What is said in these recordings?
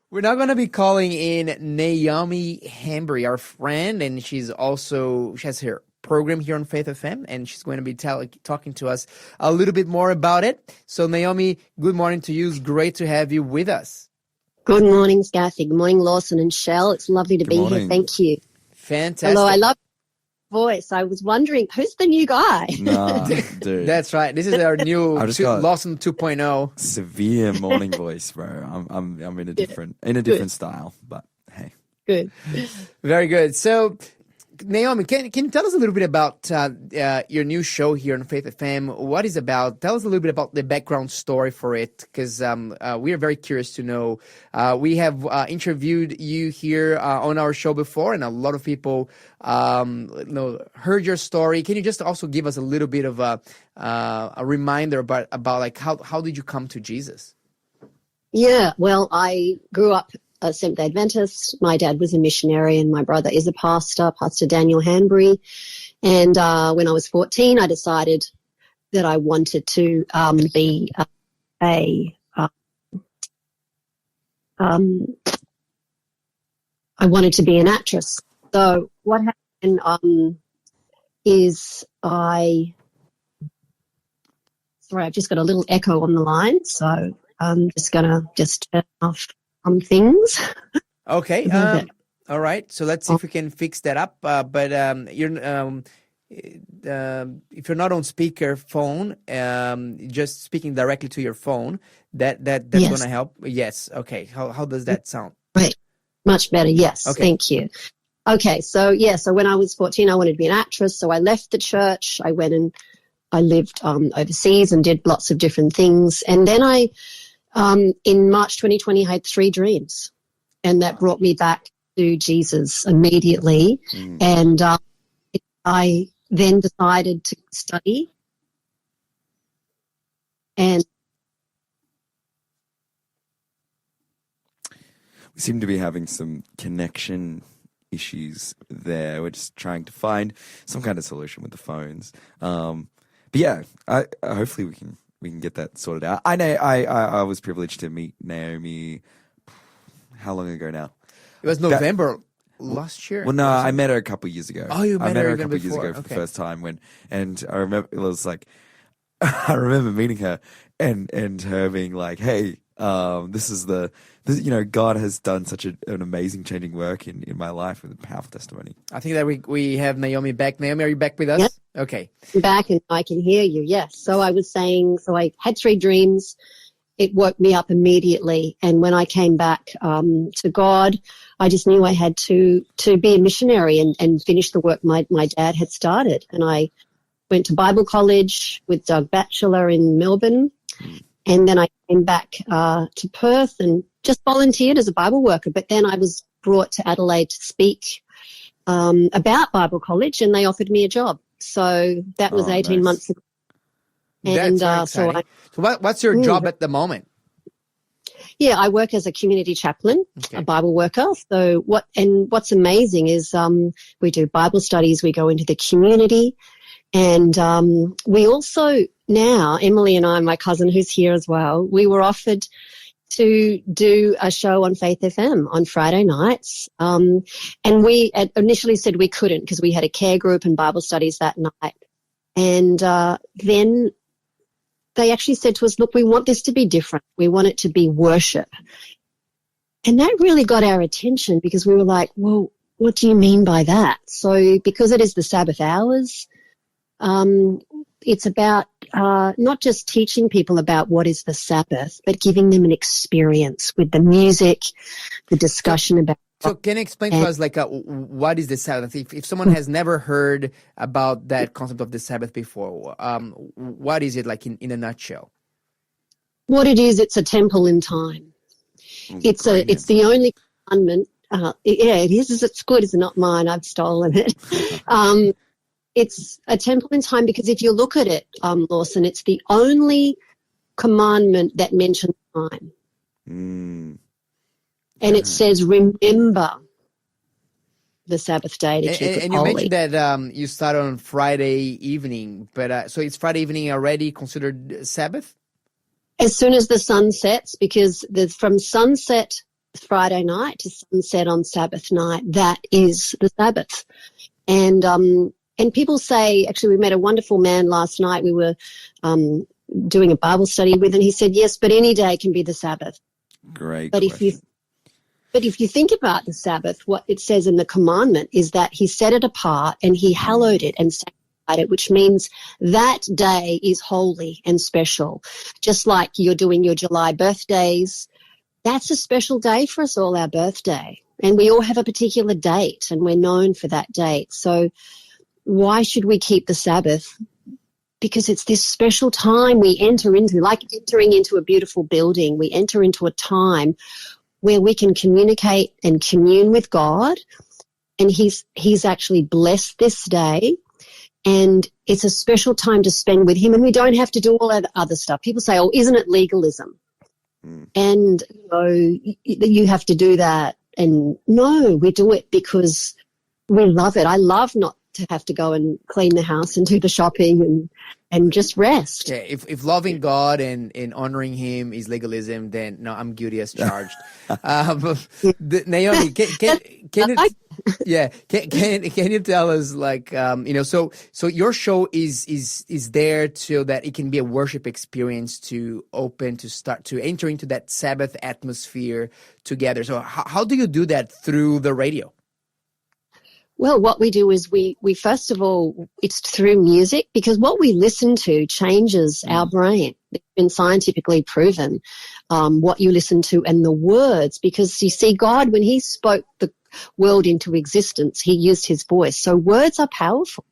We're now going to be calling in Naomi Hanbury, our friend, and she has her program here on Faith FM, and she's going to be talking to us a little bit more about it. So, Naomi, good morning to you. It's great to have you with us. Good morning, Scathy. Good morning, Lawson and Shell. It's lovely to be here. Thank you. Fantastic. Hello, I love your voice. I was wondering, who's the new guy? Nah, dude. That's right. This is our new Lawson 2.0. Severe morning voice, bro. I'm in a different style, but hey. Good. Very good. So, Naomi, can you tell us a little bit about your new show here on Faith FM? What is about? Tell us a little bit about the background story for it, because we are very curious to know. We have interviewed you here on our show before, and a lot of people heard your story. Can you just also give us a little bit of a reminder about like how did you come to Jesus? Yeah, well, I grew up a Seventh-day Adventist. My dad was a missionary and my brother is a pastor, Pastor Daniel Hanbury. And when I was 14, I decided that I wanted to be I wanted to be an actress. So what happened is sorry, I've just got a little echo on the line, so I'm just going to turn off things. Okay. All right. So let's see if we can fix that up. But if you're not on speaker phone, just speaking directly to your phone, that's yes. going to help. Yes. Okay. How does that sound? Right. Much better. Yes. Okay. Thank you. Okay. So when I was 14, I wanted to be an actress. So I left the church. I went and I lived overseas and did lots of different things. And then in March 2020, I had 3 dreams, and that brought me back to Jesus immediately. And I then decided to study. And we seem to be having some connection issues there. We're just trying to find some kind of solution with the phones. But yeah, hopefully we can get that sorted out. I know I was privileged to meet Naomi. How long ago now? It was November last year. Well, no, I met her a couple of years ago. Oh, you met her a couple of years ago for the first time and I remember it was like, I remember meeting her and her being like, "Hey, God has done such an amazing changing work in my life with a powerful testimony." I think that we have Naomi back. Naomi, are you back with us? Yep. Okay. I'm back and I can hear you. Yes. So I was saying, I had 3 dreams. It woke me up immediately. And when I came back to God, I just knew I had to be a missionary and finish the work my dad had started. And I went to Bible college with Doug Batchelor in Melbourne. And then I came back to Perth and just volunteered as a Bible worker. But then I was brought to Adelaide to speak about Bible college, and they offered me a job. So that was 18 months ago. And so what's your job at the moment? Yeah, I work as a community chaplain, a Bible worker. So what's amazing is we do Bible studies, we go into the community, and we also now, Emily and I, my cousin who's here as well, we were offered to do a show on Faith FM on Friday nights. And we initially said we couldn't because we had a care group and Bible studies that night. And then they actually said to us, "Look, we want this to be different. We want it to be worship." And that really got our attention because we were like, well, what do you mean by that? So because it is the Sabbath hours, it's about not just teaching people about what is the Sabbath, but giving them an experience with the music, the discussion about. So can you explain to us, what is the Sabbath? If someone has never heard about that concept of the Sabbath before, what is it like in a nutshell? What it is, it's a temple in time. It's the only commandment. It is. It's good. It's not mine. I've stolen it. It's a temple in time because if you look at it, Lawson, it's the only commandment that mentions time. And it says, remember the Sabbath day to keep it and you holy. mentioned that you start on Friday evening, but so is Friday evening already considered Sabbath? As soon as the sun sets, because from sunset Friday night to sunset on Sabbath night, that is the Sabbath. And people say, actually, we met a wonderful man last night. We were doing a Bible study with, and he said, yes, but any day can be the Sabbath. Great But question. if you think about the Sabbath, what it says in the commandment is that he set it apart and he hallowed it and sanctified it, which means that day is holy and special. Just like you're doing your July birthdays, that's a special day for us all, our birthday. And we all have a particular date and we're known for that date. So why should we keep the Sabbath? Because it's this special time we enter into, like entering into a beautiful building. We enter into a time where we can communicate and commune with God, and He's actually blessed this day, and it's a special time to spend with Him, and we don't have to do all that other stuff. People say, oh, isn't it legalism? And you have to do that. And no, we do it because we love it. I love not to have to go and clean the house and do the shopping and just rest. Yeah, if loving God and honoring Him is legalism, then no, I'm guilty as charged. Naomi, can you tell us, like, so your show is there so that it can be a worship experience to start to enter into that Sabbath atmosphere together. So how do you do that through the radio? Well, what we do is we first of all, it's through music, because what we listen to changes our brain. It's been scientifically proven, what you listen to and the words, because you see, God, when He spoke the world into existence, He used His voice. So words are powerful.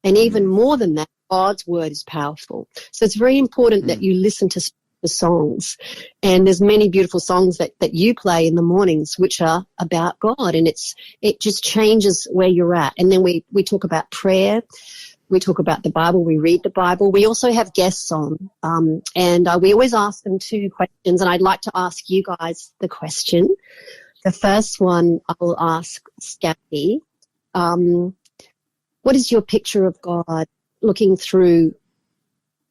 And even more than that, God's word is powerful. So it's very important that you listen to the songs. And there's many beautiful songs that you play in the mornings which are about God, and it just changes where you're at. And then we talk about prayer, we talk about the Bible, we read the Bible. We also have guests on, and we always ask them 2 questions, and I'd like to ask you guys the question. The first one I will ask Scotty, what is your picture of God looking through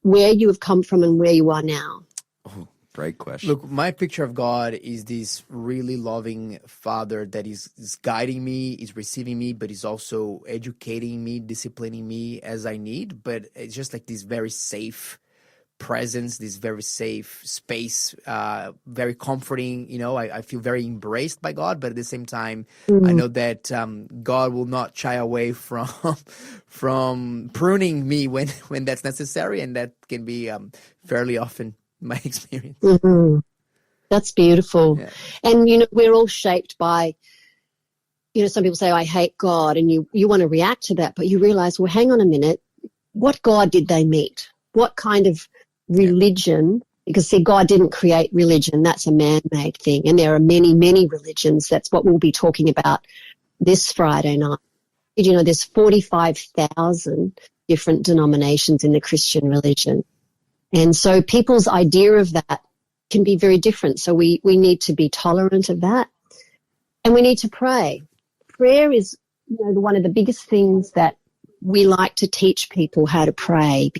where you have come from and where you are now? Oh, great question. Look, my picture of God is this really loving Father that is guiding me, is receiving me, but is also educating me, disciplining me as I need. But it's just like this very safe presence, this very safe space, very comforting. I feel very embraced by God, but at the same time, I know that God will not shy away from pruning me when that's necessary, and that can be fairly often my experience. Mm-hmm. That's beautiful. Yeah. And, we're all shaped by, some people say, I hate God, and you want to react to that, but you realize, well, hang on a minute, what God did they meet? What kind of religion? Because, see, God didn't create religion. That's a man-made thing. And there are many, many religions. That's what we'll be talking about this Friday night. Did you know there's 45,000 different denominations in the Christian religion? And so people's idea of that can be very different. So we need to be tolerant of that. And we need to pray. Prayer is, one of the biggest things that we like to teach people how to pray,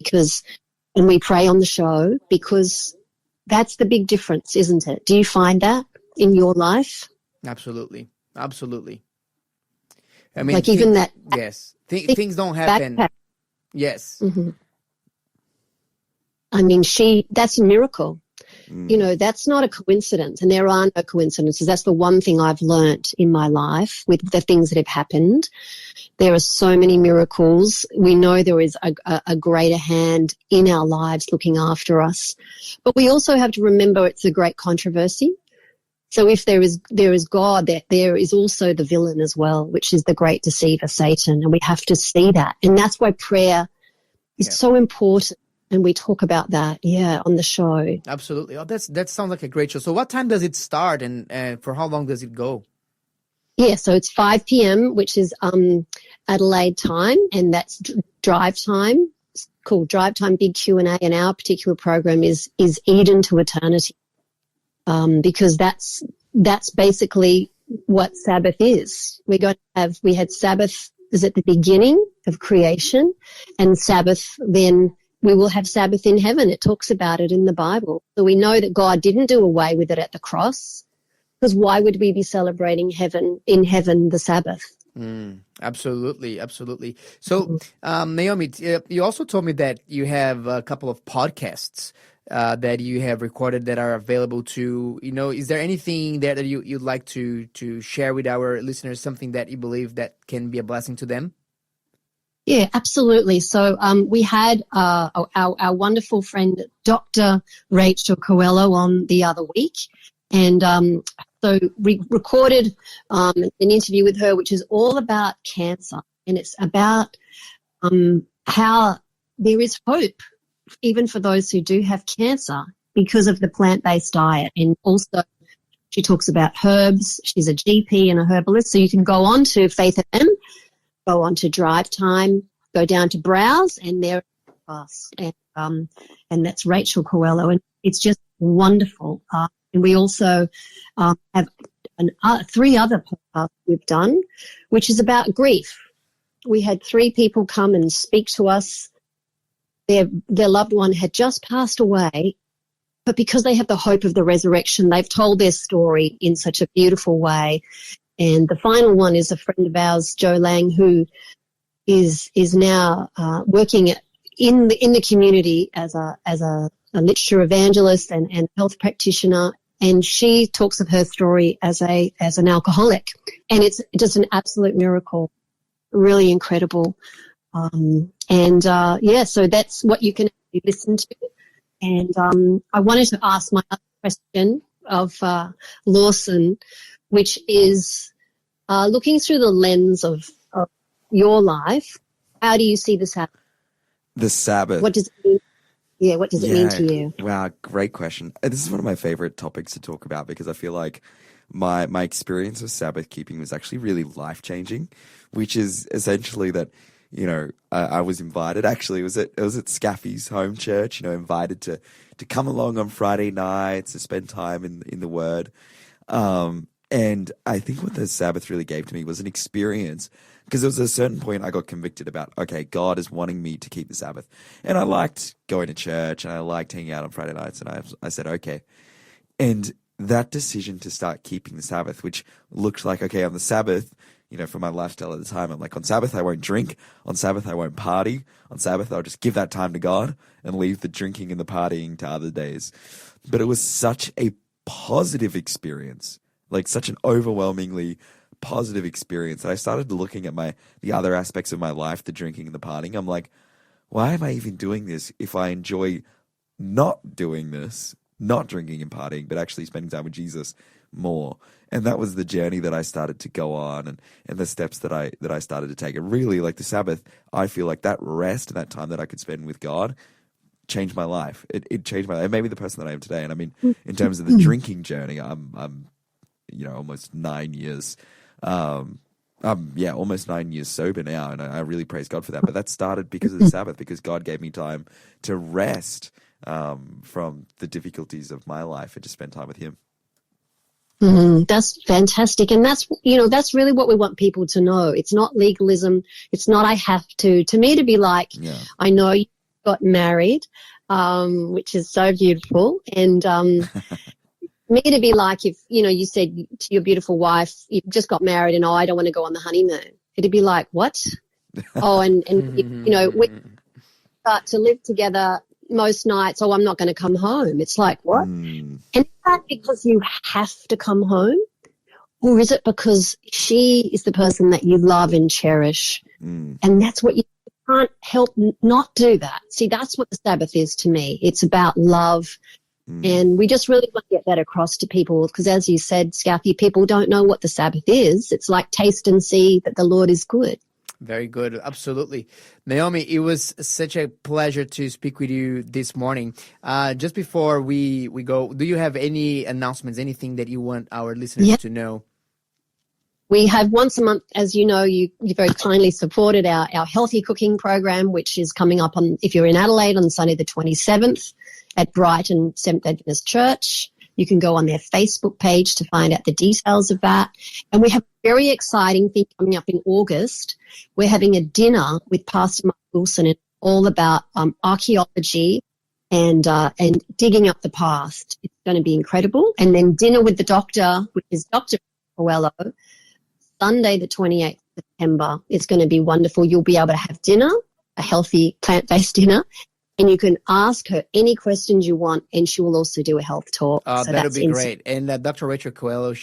and we pray on the show because that's the big difference, isn't it? Do you find that in your life? Absolutely. Absolutely. I mean, like even that. Yes. Things don't happen. Backpack. Yes. Mm-hmm. I mean, that's a miracle. That's not a coincidence, and there are no coincidences. That's the one thing I've learnt in my life with the things that have happened. There are so many miracles. We know there is a greater hand in our lives looking after us. But we also have to remember it's a great controversy. So if there is God, there is also the villain as well, which is the great deceiver, Satan, and we have to see that. And that's why prayer is so important. And we talk about that, on the show. Absolutely. Oh, that sounds like a great show. So what time does it start, and for how long does it go? Yeah, so it's 5 p.m., which is Adelaide time, and that's drive time. It's called Drive Time Big Q&A, and our particular program is Eden to Eternity, because that's basically what Sabbath is. We had Sabbath is at the beginning of creation, and Sabbath then. We will have Sabbath in heaven. It talks about it in the Bible. So we know that God didn't do away with it at the cross. Because why would we be celebrating in heaven the Sabbath? Absolutely, absolutely. So, Naomi, you also told me that you have a couple of podcasts that you have recorded that are available to, is there anything there that you'd like to share with our listeners, something that you believe that can be a blessing to them? Yeah, absolutely. So we had our wonderful friend, Dr. Rachel Coelho, on the other week. And so we recorded an interview with her, which is all about cancer. And it's about how there is hope, even for those who do have cancer, because of the plant-based diet. And also she talks about herbs. She's a GP and a herbalist. So you can go on to Faith FM, go on to Drive Time, go down to Browse, and there us. And that's Rachel Coelho. And it's just wonderful. And we also have 3 other podcasts we've done, which is about grief. We had 3 people come and speak to us. Their loved one had just passed away, but because they have the hope of the resurrection, they've told their story in such a beautiful way. And the final one is a friend of ours, Joe Lang, who is now working in the community as a literature evangelist and health practitioner. And she talks of her story as an alcoholic, and it's just an absolute miracle, really incredible. So that's what you can listen to. And I wanted to ask my other question of Lawson, which is looking through the lens of your life. How do you see the Sabbath? The Sabbath. What does it mean? Yeah, what does it mean to you? Wow, great question. This is one of my favorite topics to talk about because I feel like my experience of Sabbath keeping was actually really life-changing, which is essentially that, I was invited. Actually, it was at Scaffy's home church, invited to come along on Friday nights to spend time in the Word. And I think what the Sabbath really gave to me was an experience, because there was a certain point I got convicted about, okay, God is wanting me to keep the Sabbath. And I liked going to church and I liked hanging out on Friday nights, and I said, okay. And that decision to start keeping the Sabbath, which looked like, okay, on the Sabbath, for my lifestyle at the time, I'm like, on Sabbath, I won't drink. On Sabbath, I won't party. On Sabbath, I'll just give that time to God and leave the drinking and the partying to other days. But it was such a positive experience, like such an overwhelmingly positive experience, that I started looking at the other aspects of my life, the drinking and the partying. I'm like, why am I even doing this if I enjoy not doing this, not drinking and partying, but actually spending time with Jesus more? And that was the journey that I started to go on, and the steps that I started to take. And really, like the Sabbath, I feel like that rest and that time that I could spend with God changed my life. It changed my life. It made me the person that I am today. And I mean, in terms of the drinking journey, I'm almost 9 years. Almost 9 years sober now, and I really praise God for that. But that started because of the Sabbath, because God gave me time to rest from the difficulties of my life and to spend time with Him. That's fantastic. And that's really what we want people to know. It's not legalism. It's not I have to. To me, to be like, I know you got married, which is so beautiful. And me to be like, if, you said to your beautiful wife, you just got married and, I don't want to go on the honeymoon. It'd be like, what? We start to live together most nights, I'm not going to come home. It's like, what? And is that because you have to come home? Or is it because she is the person that you love and cherish? And that's what you can't help not do that. See, that's what the Sabbath is to me. It's about love. And we just really want to get that across to people, because as you said, Scaffy, people don't know what the Sabbath is. It's like taste and see that the Lord is good. Very good. Absolutely. Naomi, it was such a pleasure to speak with you this morning. Just before we go, do you have any announcements, anything that you want our listeners to know? We have once a month, as you know, you very kindly supported our healthy cooking program, which is coming up on, if you're in Adelaide, on Sunday the 27th at Brighton Seventh Adventist Church. You can go on their Facebook page to find out the details of that. And we have a very exciting thing coming up in August. We're having a dinner with Pastor Mark Wilson, and all about archaeology and digging up the past. It's going to be incredible. And then dinner with the doctor, which is Dr. Coelho, Sunday the 28th of September. It's going to be wonderful. You'll be able to have dinner, a healthy plant-based dinner, and you can ask her any questions you want, and she will also do a health talk. So that'll be great. And Dr. Rachel Coelho,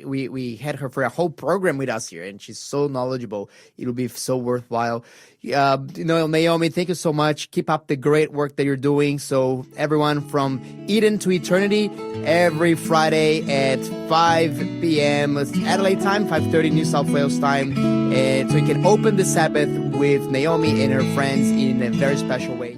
we had her for a whole program with us here, and she's so knowledgeable. It'll be so worthwhile. Naomi, thank you so much. Keep up the great work that you're doing. So everyone, from Eden to Eternity, every Friday at 5 p.m. Adelaide time, 5:30 New South Wales time. And so you can open the Sabbath with Naomi and her friends in a very special way.